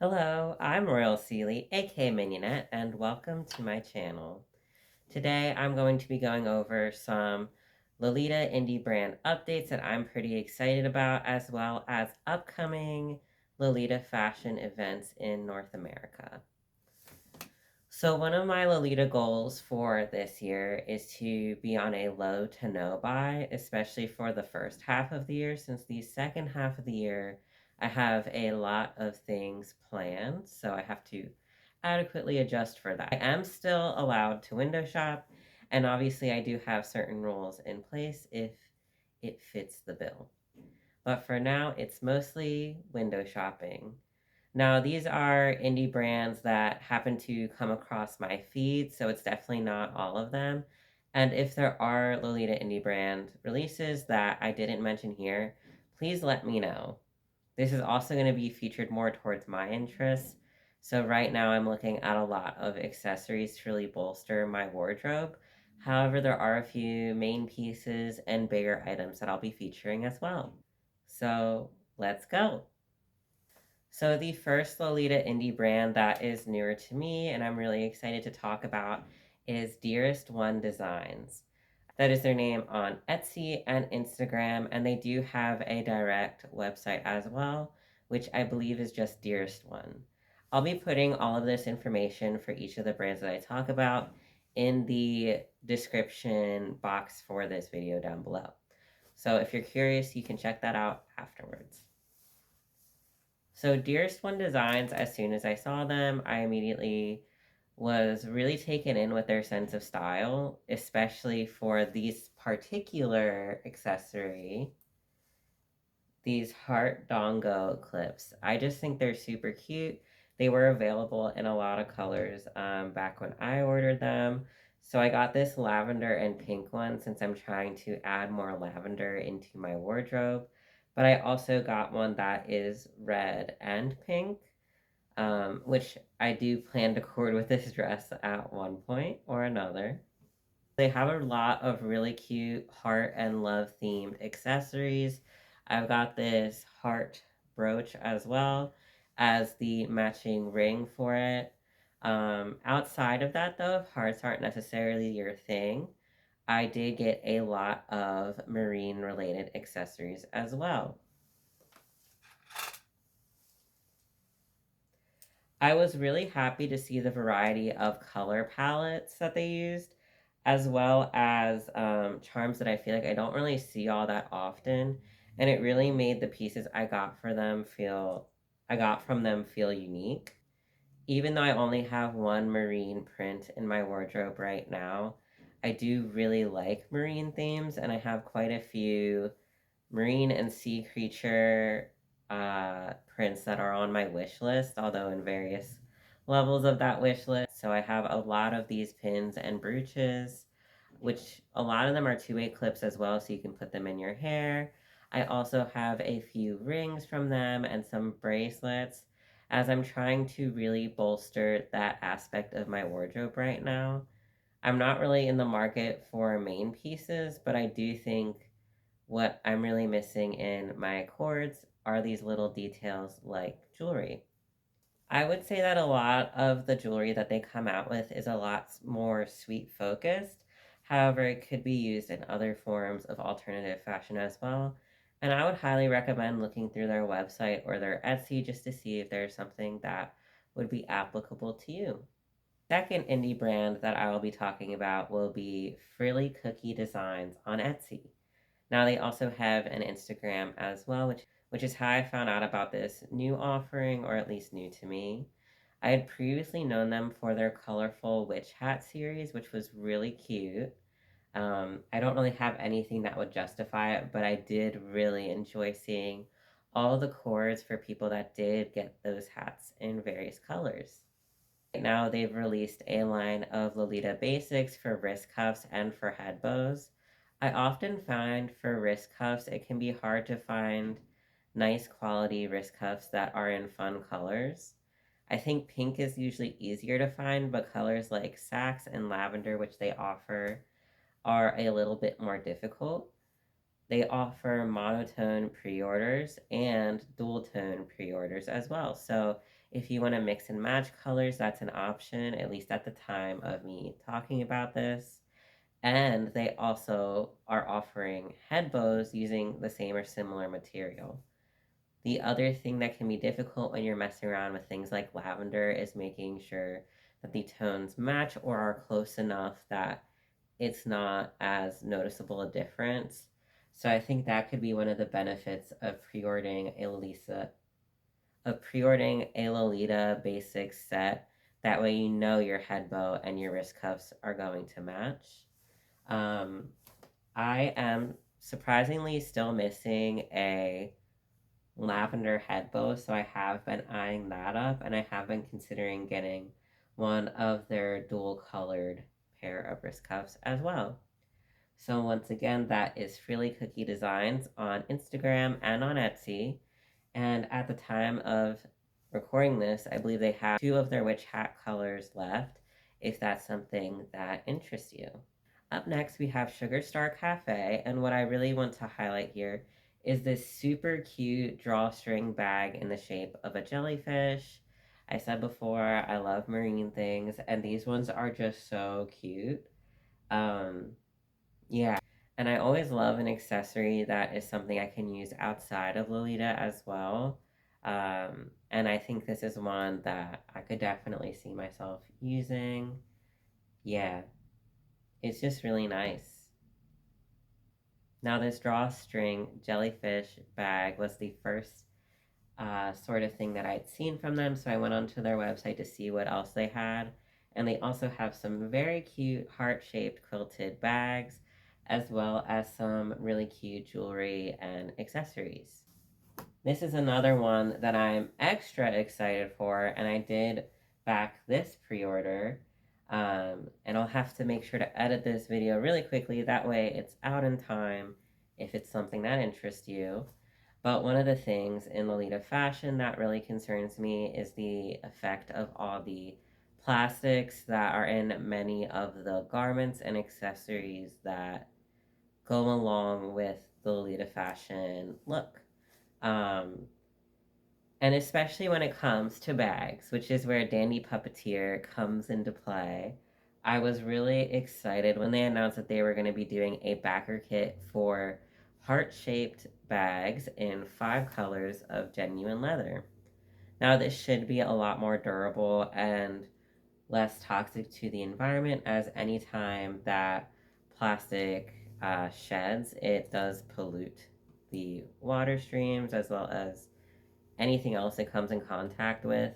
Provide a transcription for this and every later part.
Hello, I'm Royal Seeley, aka Minionette, and welcome to my channel. Today I'm going to be going over some Lolita indie brand updates that I'm pretty excited about, as well as upcoming Lolita fashion events in North America. So one of my Lolita goals for this year is to be on a low to no buy, especially for the first half of the year, since the second half of the year I have a lot of things planned, so I have to adequately adjust for that. I am still allowed to window shop, and obviously I do have certain rules in place if it fits the bill. But for now, it's mostly window shopping. Now, these are indie brands that happen to come across my feed, so it's definitely not all of them. And if there are Lolita indie brand releases that I didn't mention here, please let me know. This is also going to be featured more towards my interests. So right now I'm looking at a lot of accessories to really bolster my wardrobe. However, there are a few main pieces and bigger items that I'll be featuring as well. So let's go. So the first Lolita indie brand that is newer to me and I'm really excited to talk about is Deerist One Designs. That is their name on Etsy and Instagram, and they do have a direct website as well, which I believe is just Dearest One. I'll be putting all of this information for each of the brands that I talk about in the description box for this video down below. So if you're curious, you can check that out afterwards. So Dearest One Designs, as soon as I saw them, I immediately was really taken in with their sense of style, especially for these particular accessory, these heart dongo clips. I just think they're super cute. They were available in a lot of colors back when I ordered them. So I got this lavender and pink one since I'm trying to add more lavender into my wardrobe. But I also got one that is red and pink, which I do plan to cord with this dress at one point or another. They have a lot of really cute heart and love themed accessories. I've got this heart brooch as well as the matching ring for it. Outside of that, though, if hearts aren't necessarily your thing, I did get a lot of marine related accessories as well. I was really happy to see the variety of color palettes that they used, as well as charms that I feel like I don't really see all that often, and it really made the pieces I got from them feel unique. Even though I only have one marine print in my wardrobe right now, I do really like marine themes, and I have quite a few marine and sea creature prints that are on my wish list, although in various levels of that wish list. So I have a lot of these pins and brooches, which a lot of them are two-way clips as well, so you can put them in your hair. I also have a few rings from them and some bracelets, as I'm trying to really bolster that aspect of my wardrobe right now. I'm not really in the market for main pieces, but I do think what I'm really missing in my cords are these little details like jewelry. I would say that a lot of the jewelry that they come out with is a lot more sweet focused. However, it could be used in other forms of alternative fashion as well. And I would highly recommend looking through their website or their Etsy just to see if there's something that would be applicable to you. Second indie brand that I will be talking about will be Frilly Cookie Designs on Etsy. Now they also have an Instagram as well, which is how I found out about this new offering, or at least new to me. I had previously known them for their colorful witch hat series, which was really cute. I don't really have anything that would justify it, but I did really enjoy seeing all the cords for people that did get those hats in various colors. Right now, they've released a line of Lolita basics for wrist cuffs and for head bows. I often find for wrist cuffs, it can be hard to find nice quality wrist cuffs that are in fun colors. I think pink is usually easier to find, but colors like sax and lavender, which they offer, are a little bit more difficult. They offer monotone pre orders and dual tone pre orders as well. So If you want to mix and match colors, that's an option, at least at the time of me talking about this. And they also are offering head bows using the same or similar material. The other thing that can be difficult when you're messing around with things like lavender is making sure that the tones match or are close enough that it's not as noticeable a difference. So I think that could be one of the benefits of pre-ordering a Lolita basic set. That way you know your head bow and your wrist cuffs are going to match. Um, I am surprisingly still missing a lavender head bow, so I have been eyeing that up, and I have been considering getting one of their dual colored pair of wrist cuffs as well. So once again, that is Frilly Cookie Designs on Instagram and on Etsy. And at the time of recording this, I believe they have two of their witch hat colors left, if that's something that interests you. Up next, we have Sugar Star Cafe, and what I really want to highlight here is this super cute drawstring bag in the shape of a jellyfish. I said before, I love marine things, and these ones are just so cute. Um, yeah, and I always love an accessory that is something I can use outside of Lolita as well. And I think this is one that I could definitely see myself using. Yeah, it's just really nice. Now, this drawstring jellyfish bag was the first sort of thing that I'd seen from them, so I went onto their website to see what else they had. And they also have some very cute heart-shaped quilted bags, as well as some really cute jewelry and accessories. This is another one that I'm extra excited for, and I did back this pre-order. And I'll have to make sure to edit this video really quickly, that way it's out in time if it's something that interests you. But one of the things in Lolita fashion that really concerns me is the effect of all the plastics that are in many of the garments and accessories that go along with the Lolita fashion look. Um, and especially when it comes to bags, which is where Dandy Puppeteer comes into play. I was really excited when they announced that they were going to be doing a backer kit for heart-shaped bags in 5 colors of genuine leather. Now, this should be a lot more durable and less toxic to the environment, as anytime that plastic sheds, it does pollute the water streams as well as anything else it comes in contact with.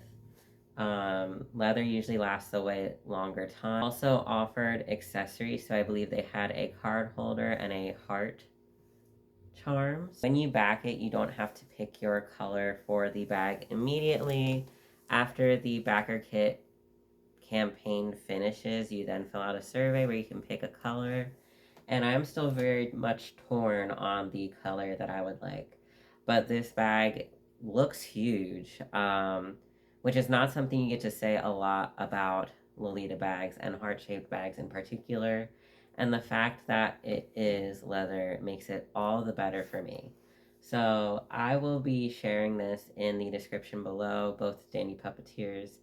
Leather usually lasts a way longer time. Also offered accessories, so I believe they had a card holder and a heart charm. When you back it, you don't have to pick your color for the bag immediately. After the backer kit campaign finishes, you then fill out a survey where you can pick a color. And I'm still very much torn on the color that I would like. But this bag looks huge, which is not something you get to say a lot about Lolita bags and heart-shaped bags in particular. And the fact that it is leather makes it all the better for me. So I will be sharing this in the description below, both Dandy Puppeteer's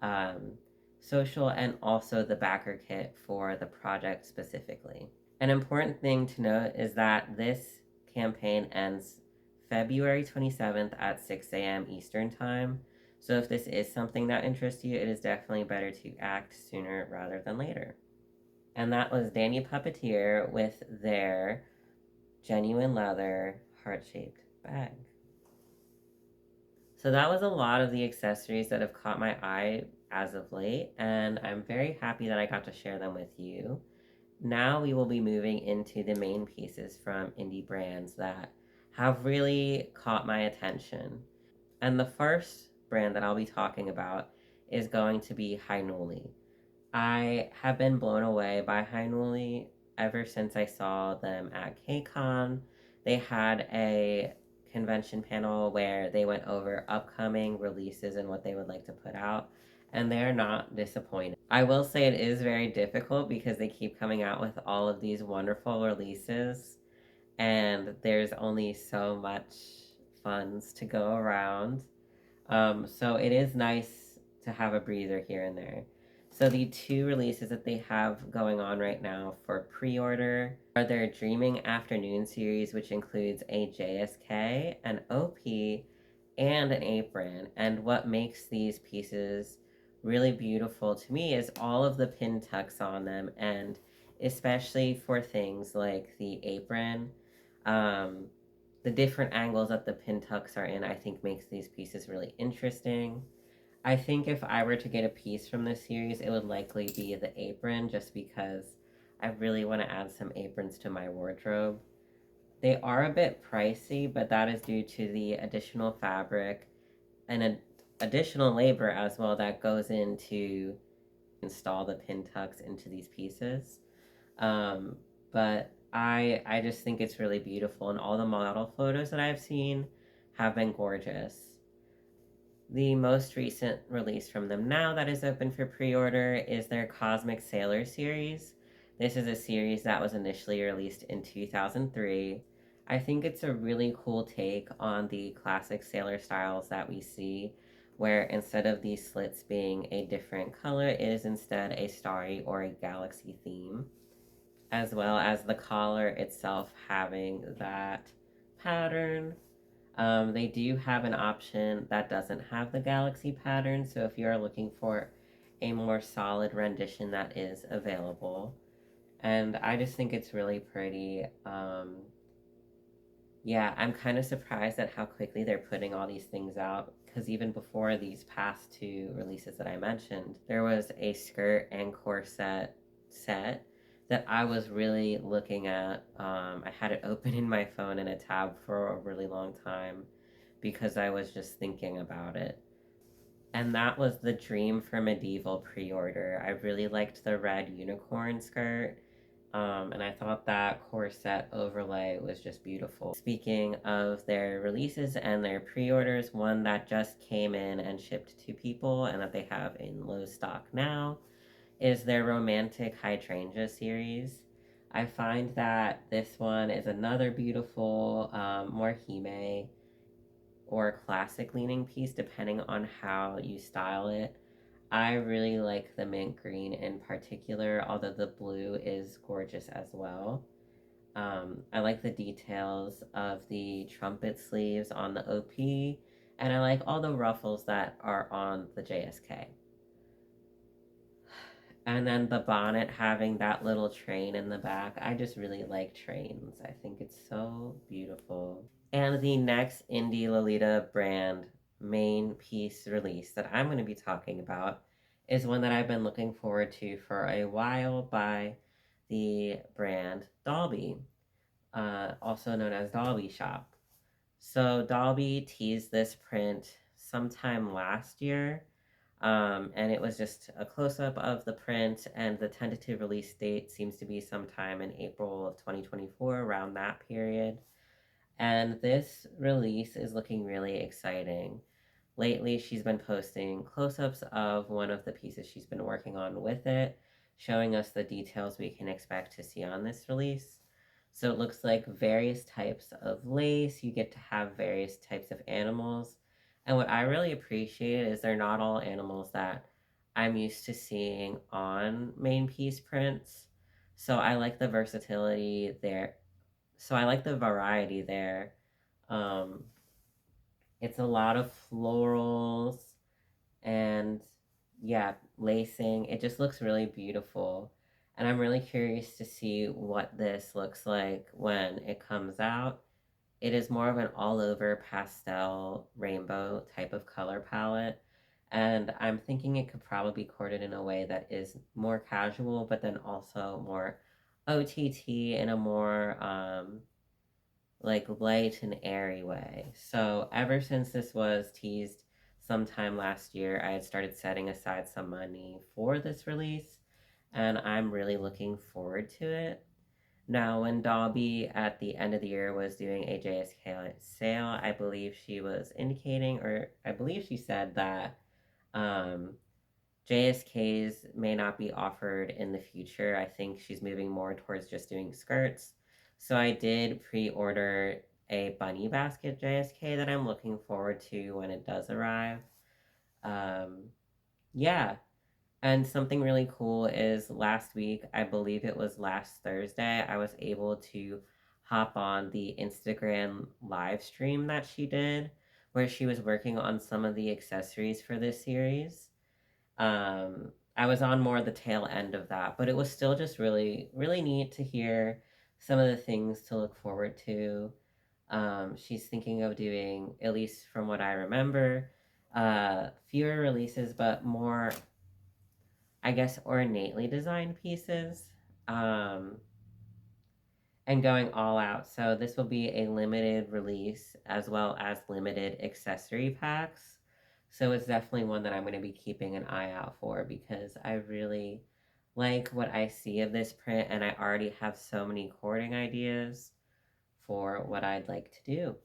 um, social and also the backer kit for the project specifically. An important thing to note is that this campaign ends February 27th at 6 a.m. Eastern Time. So if this is something that interests you, it is definitely better to act sooner rather than later. And that was Danny Puppeteer with their genuine leather heart-shaped bag. So that was a lot of the accessories that have caught my eye as of late, and I'm very happy that I got to share them with you. Now we will be moving into the main pieces from indie brands that have really caught my attention. And the first brand that I'll be talking about is going to be Haenuli. I have been blown away by Haenuli ever since I saw them at KCON. They had a convention panel where they went over upcoming releases and what they would like to put out, and they're not disappointed. I will say it is very difficult because they keep coming out with all of these wonderful releases, and there's only so much funds to go around. So it is nice to have a breather here and there. So the two releases that they have going on right now for pre-order are their Dreaming Afternoon series, which includes a JSK, an OP, and an apron. And what makes these pieces really beautiful to me is all of the pin tucks on them, and especially for things like the apron. Um, the different angles that the pin tucks are in, I think makes these pieces really interesting. I think if I were to get a piece from this series, it would likely be the apron, just because I really want to add some aprons to my wardrobe. They are a bit pricey, but that is due to the additional fabric and additional labor as well that goes into install the pin tucks into these pieces. Um, but I just think it's really beautiful, and all the model photos that I've seen have been gorgeous. The most recent release from them now that is open for pre-order is their Cosmic Sailor series. This is a series that was initially released in 2003. I think it's a really cool take on the classic sailor styles that we see, where instead of these slits being a different color, it is instead a starry or a galaxy theme, as well as the collar itself having that pattern. They do have an option that doesn't have the galaxy pattern, so if you're looking for a more solid rendition, that is available. And I just think it's really pretty. Yeah, I'm kind of surprised at how quickly they're putting all these things out, because even before these past two releases that I mentioned, there was a skirt and corset set that I was really looking at. I had it open in my phone in a tab for a really long time because I was just thinking about it. And that was the Dream for Medieval pre order. I really liked the red unicorn skirt. And I thought that corset overlay was just beautiful. Speaking of their releases and their pre orders, one that just came in and shipped to people and that they have in low stock now is their Romantic Hydrangea series. I find that this one is another beautiful, more hime or classic leaning piece, depending on how you style it. I really like the mint green in particular, although the blue is gorgeous as well. I like the details of the trumpet sleeves on the OP, and I like all the ruffles that are on the JSK. And then the bonnet having that little train in the back. I just really like trains. I think it's so beautiful. And the next indie Lolita brand main piece release that I'm going to be talking about is one that I've been looking forward to for a while by the brand Dollbe, also known as Dollbe Shop. So Dollbe teased this print sometime last year, and it was just a close-up of the print, and the tentative release date seems to be sometime in April of 2024, around that period. And this release is looking really exciting. Lately, she's been posting close ups of one of the pieces she's been working on with it, showing us the details we can expect to see on this release. So it looks like various types of lace, you get to have various types of animals. And what I really appreciate is they're not all animals that I'm used to seeing on main piece prints. So I like the versatility there. So I like the variety there. Um, it's a lot of florals and yeah, lacing. It just looks really beautiful. And I'm really curious to see what this looks like when it comes out. It is more of an all over pastel rainbow type of color palette. And I'm thinking it could probably be corded in a way that is more casual, but then also more OTT in a more like light and airy way. So ever since this was teased sometime last year, I had started setting aside some money for this release, and I'm really looking forward to it. Now, when Dollbe at the end of the year was doing a JSK sale, I believe she was indicating, or I believe she said that um, JSKs may not be offered in the future. I think she's moving more towards just doing skirts. So I did pre order a bunny basket JSK that I'm looking forward to when it does arrive. Um, yeah, and something really cool is last week, I believe it was last Thursday, I was able to hop on the Instagram live stream that she did, where she was working on some of the accessories for this series. I was on more the tail end of that, but it was still just really, really neat to hear some of the things to look forward to. She's thinking of doing, at least from what I remember, fewer releases, but more, I guess, ornately designed pieces, um, and going all out. So this will be a limited release as well as limited accessory packs. So it's definitely one that I'm going to be keeping an eye out for because I really like what I see of this print, and I already have so many cording ideas for what I'd like to do.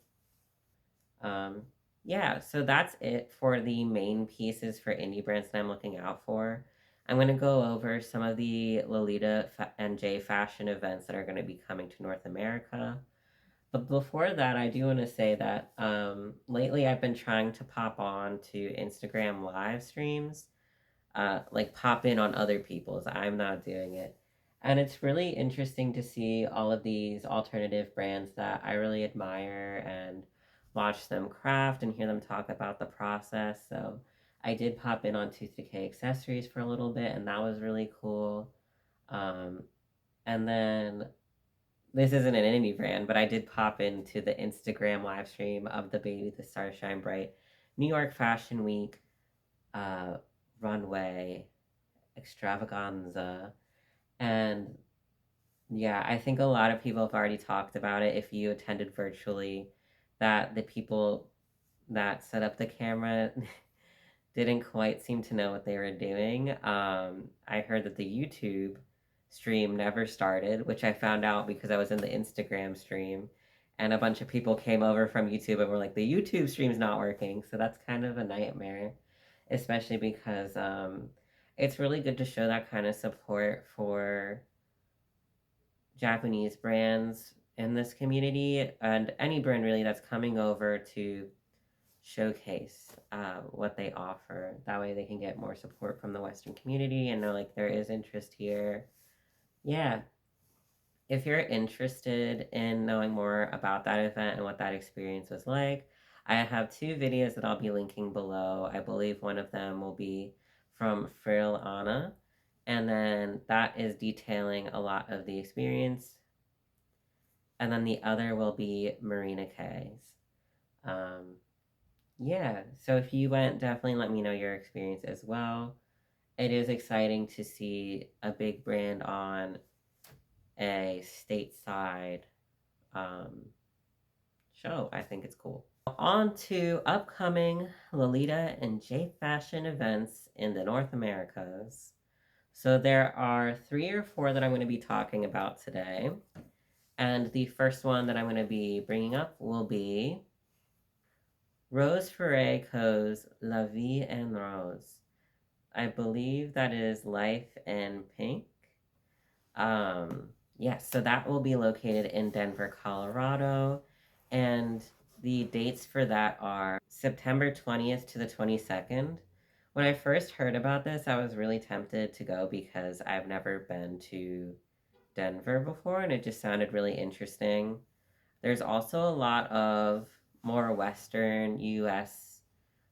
Um, yeah, so that's it for the main pieces for indie brands that I'm looking out for. I'm going to go over some of the and J fashion events that are going to be coming to North America. But before that, I do want to say that lately I've been trying to pop on to Instagram live streams, like pop in on other people's. I'm not doing it. And it's really interesting to see all of these alternative brands that I really admire and watch them craft and hear them talk about the process. So I did pop in on Tooth Decay Accessories for a little bit, and that was really cool. Um, and then this isn't an indie brand, but I did pop into the Instagram live stream of the Baby the Stars Shine Bright New York Fashion Week uh, runway extravaganza. And yeah, I think a lot of people have already talked about it if you attended virtually, that the people that set up the camera didn't quite seem to know what they were doing. I heard that the YouTube stream never started, which I found out because I was in the Instagram stream, and a bunch of people came over from YouTube and were like, the YouTube stream's not working. So that's kind of a nightmare, especially because it's really good to show that kind of support for Japanese brands in this community and any brand really that's coming over to showcase what they offer. That way they can get more support from the Western community and know like there is interest here. Yeah. If you're interested in knowing more about that event and what that experience was like, I have two videos that I'll be linking below. I believe one of them will be from Frilly, and then that is detailing a lot of the experience. And then the other will be Marina K's. Um, yeah, so if you went, definitely let me know your experience as well. It is exciting to see a big brand on a stateside um, show. I think it's cool. On to upcoming Lolita and J Fashion events in the North Americas. So there are 3 or 4 that I'm going to be talking about today. And the first one that I'm going to be bringing up will be Rose Ferre Co's La Vie en Rose. I believe that is Life in Pink. Yes, so that will be located in Denver, Colorado. And the dates for that are September 20th to the 22nd. When I first heard about this, I was really tempted to go because I've never been to Denver before and it just sounded really interesting. There's also a lot of more Western US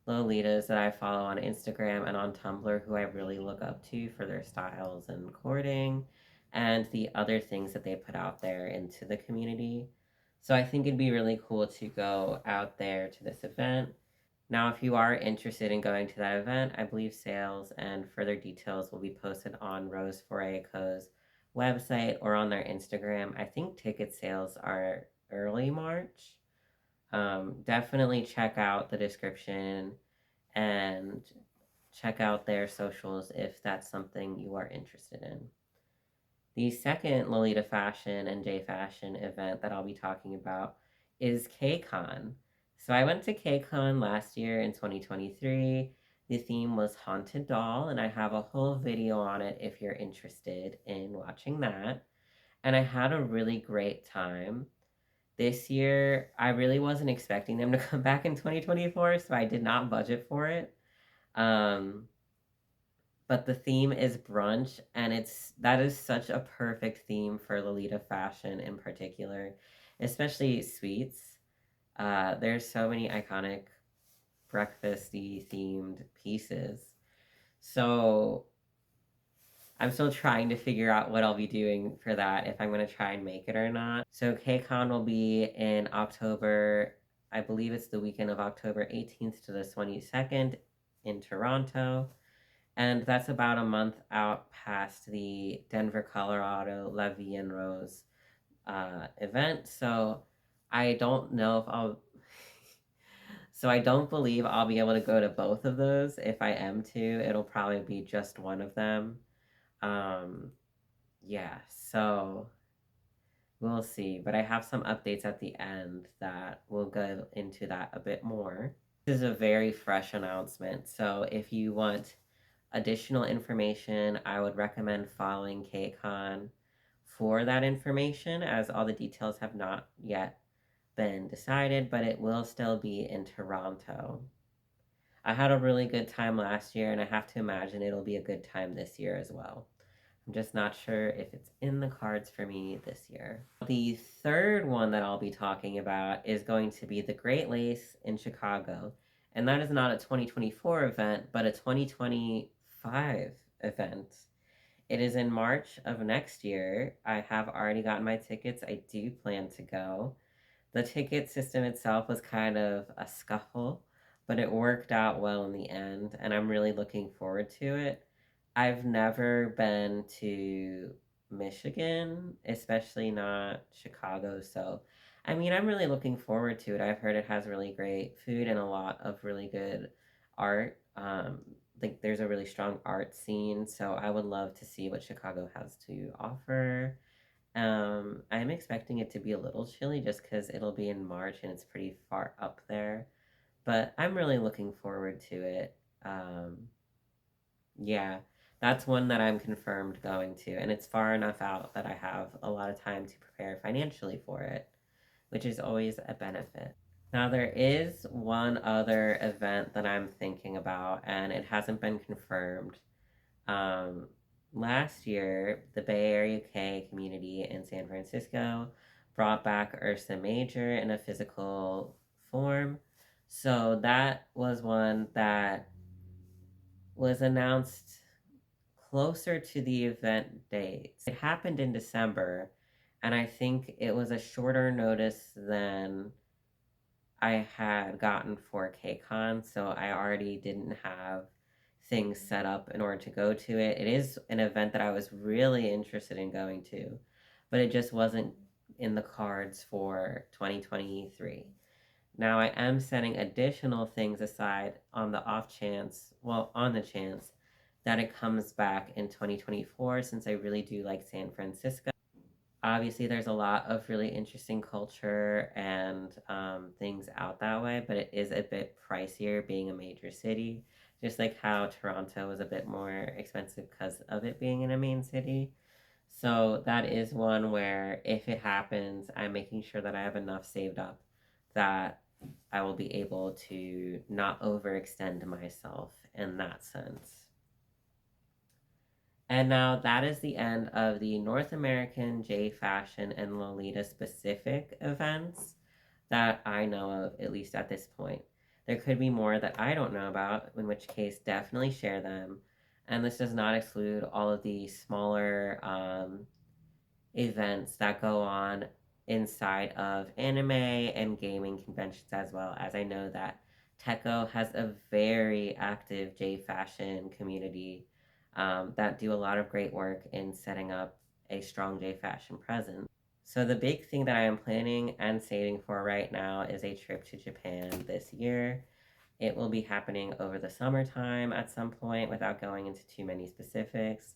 Lolitas that I follow on Instagram and on Tumblr who I really look up to for their styles and courting and the other things that they put out there into the community. So I think it'd be really cool to go out there to this event. Now, if you are interested in going to that event, I believe sales and further details will be posted on Rose Foreco's website or on their Instagram. I think ticket sales are early March. Definitely check out the description and check out their socials if that's something you are interested in. The second Lolita Fashion and J Fashion event that I'll be talking about is KCON. So I went to KCON last year in 2023. The theme was Haunted Doll, and I have a whole video on it if you're interested in watching that. And I had a really great time. This year, I really wasn't expecting them to come back in 2024, so I did not budget for it. Um, but the theme is brunch, and that is such a perfect theme for Lolita fashion in particular, especially sweets. There's so many iconic breakfasty themed pieces. So I'm still trying to figure out what I'll be doing for that, if I'm going to try and make it or not. So KCON will be in October. I believe it's the weekend of October 18th to the 22nd in Toronto. And that's about a month out past the Denver, Colorado La Vie en Rose event. So I don't know if I'll. So I don't believe I'll be able to go to both of those. If I am to, it'll probably be just one of them. Um, yeah, so we'll see. But I have some updates at the end that will go into that a bit more. This is a very fresh announcement. So if you want additional information, I would recommend following KCON for that information, as all the details have not yet been decided, but it will still be in Toronto. I had a really good time last year, and I have to imagine it'll be a good time this year as well. I'm just not sure if it's in the cards for me this year. The third one that I'll be talking about is going to be the Great Lace in Chicago. And that is not a 2024 event, but a 2025 event. It is in March of next year. I have already gotten my tickets. I do plan to go. The ticket system itself was kind of a scuffle, but it worked out well in the end, and I'm really looking forward to it. I've never been to Michigan, especially not Chicago, so I mean, I'm really looking forward to it. I've heard it has really great food and a lot of really good art. Like there's a really strong art scene, so I would love to see what Chicago has to offer. I'm expecting it to be a little chilly just because it'll be in March and it's pretty far up there. But I'm really looking forward to it. Um, yeah, that's one that I'm confirmed going to, and it's far enough out that I have a lot of time to prepare financially for it, which is always a benefit. Now, there is one other event that I'm thinking about, and it hasn't been confirmed. Um, Last year, the Bay Area UK community in San Francisco brought back Ursa Major in a physical form. So that was one that was announced closer to the event date. It happened in December, and I think it was a shorter notice than I had gotten for KCON, so I already didn't have things set up in order to go to it. It is an event that I was really interested in going to, but it just wasn't in the cards for 2023. Now I am setting additional things aside on the off chance, well, on the chance that it comes back in 2024, since I really do like San Francisco. Obviously there's a lot of really interesting culture and things out that way, but it is a bit pricier being a major city, just like how Toronto is a bit more expensive because of it being in a main city. So that is one where if it happens, I'm making sure that I have enough saved up that I will be able to not overextend myself in that sense. And now that is the end of the North American J Fashion and Lolita specific events that I know of, at least at this point. There could be more that I don't know about, in which case, definitely share them. And this does not exclude all of the smaller events that go on inside of anime and gaming conventions as well, as I know that Techo has a very active J fashion community that do a lot of great work in setting up a strong J fashion presence. So the big thing that I am planning and saving for right now is a trip to Japan this year. It will be happening over the summertime at some point without going into too many specifics.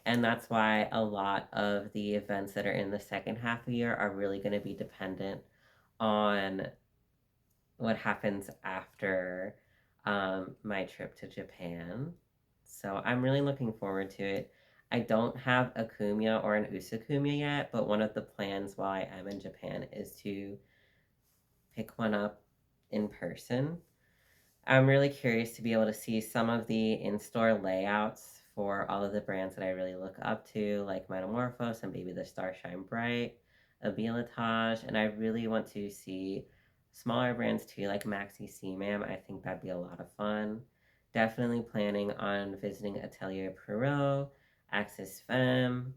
And that's why a lot of the events that are in the second half of the year are really going to be dependent on what happens after my trip to Japan. So I'm really looking forward to it. I don't have a Kumya or an Usakumya yet, but one of the plans while I am in Japan is to pick one up in person. I'm really curious to be able to see some of the in-store layouts for all of the brands that I really look up to, like Metamorphose and Baby the Star Shine Bright, Abilatage, and I really want to see smaller brands too, like Maxi C-Mam. I think that'd be a lot of fun. Definitely planning on visiting Atelier Perot, Axis Femme,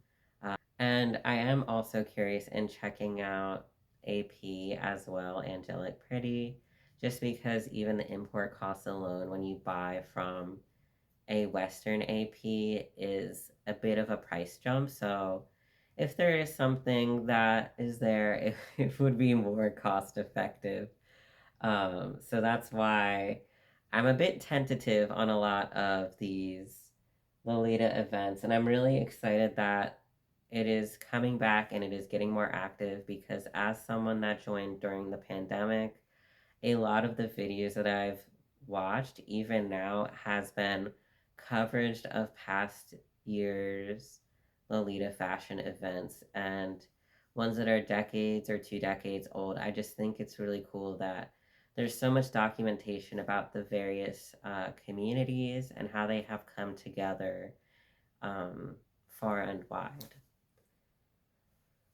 and I am also curious in checking out AP as well, Angelic Pretty, just because even the import costs alone when you buy from a Western AP is a bit of a price jump. So if there is something that is there, it would be more cost effective. So that's why I'm a bit tentative on a lot of these Lolita events, and I'm really excited that it is coming back and it is getting more active because, as someone that joined during the pandemic, a lot of the videos that I've watched, even now, has been coverage of past years' Lolita fashion events and ones that are decades or 2 decades old. I just think it's really cool that there's so much documentation about the various communities and how they have come together um, far and wide.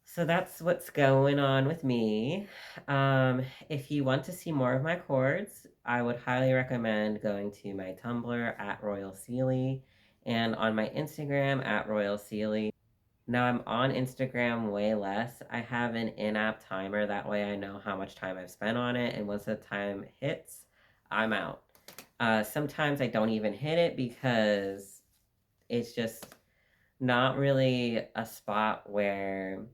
So that's what's going on with me. If you want to see more of my cords, I would highly recommend going to my Tumblr at Royal Sealy and on my Instagram at Royal Sealy. Now I'm on Instagram way less. I have an in-app timer. That way I know how much time I've spent on it. And once the time hits, I'm out. Sometimes I don't even hit it because it's just not really a spot where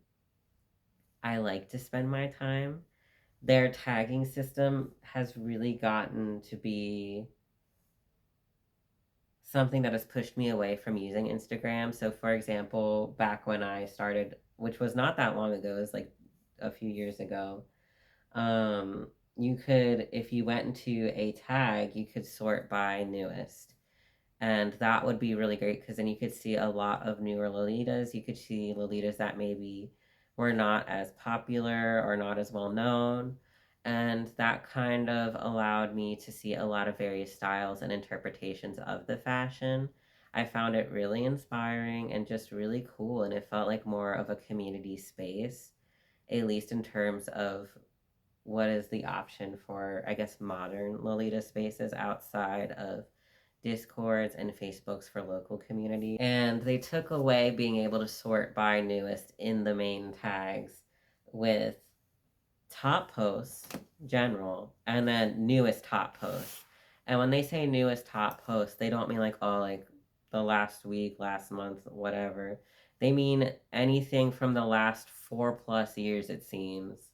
I like to spend my time. Their tagging system has really gotten to be something that has pushed me away from using Instagram. So, for example, back when I started, which was not that long ago, it was like a few years ago, um, you could, if you went into a tag, you could sort by newest. And that would be really great because then you could see a lot of newer Lolitas. You could see Lolitas that maybe were not as popular or not as well known. And that kind of allowed me to see a lot of various styles and interpretations of the fashion. I found it really inspiring and just really cool, and it felt like more of a community space, at least in terms of what is the option for, I guess, modern Lolita spaces outside of Discords and Facebooks for local communities. And they took away being able to sort by newest in the main tags with top posts, general, and then newest top posts. And when they say newest top posts, they don't mean like, oh, like the last week, last month, whatever. They mean anything from the last 4+ years, it seems.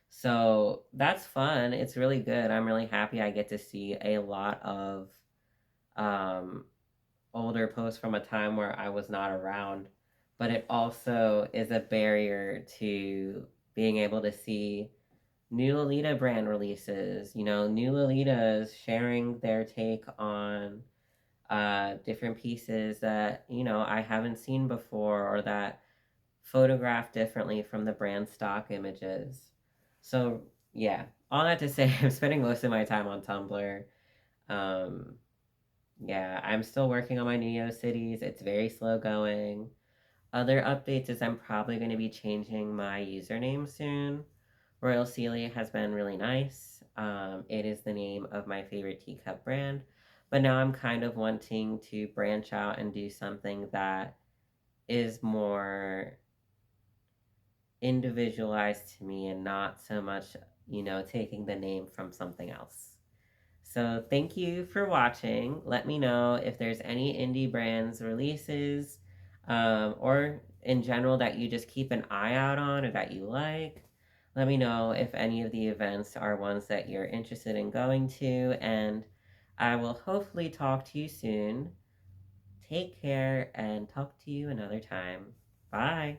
So that's fun. It's really good. I'm really happy I get to see a lot of um, older posts from a time where I was not around. But it also is a barrier to being able to see new Lolita brand releases, new Lolitas sharing their take on different pieces that, I haven't seen before or that photograph differently from the brand stock images. So, yeah, all that to say, I'm spending most of my time on Tumblr. Um, yeah, I'm still working on my Neo cities. It's very slow going. Other updates is I'm probably going to be changing my username soon. Royal Celia has been really nice. It is the name of my favorite teacup brand. But now I'm kind of wanting to branch out and do something that is more individualized to me and not so much, taking the name from something else. So thank you for watching. Let me know if there's any indie brands releases or in general that you just keep an eye out on or that you like. Let me know if any of the events are ones that you're interested in going to, and I will hopefully talk to you soon. Take care and talk to you another time. Bye.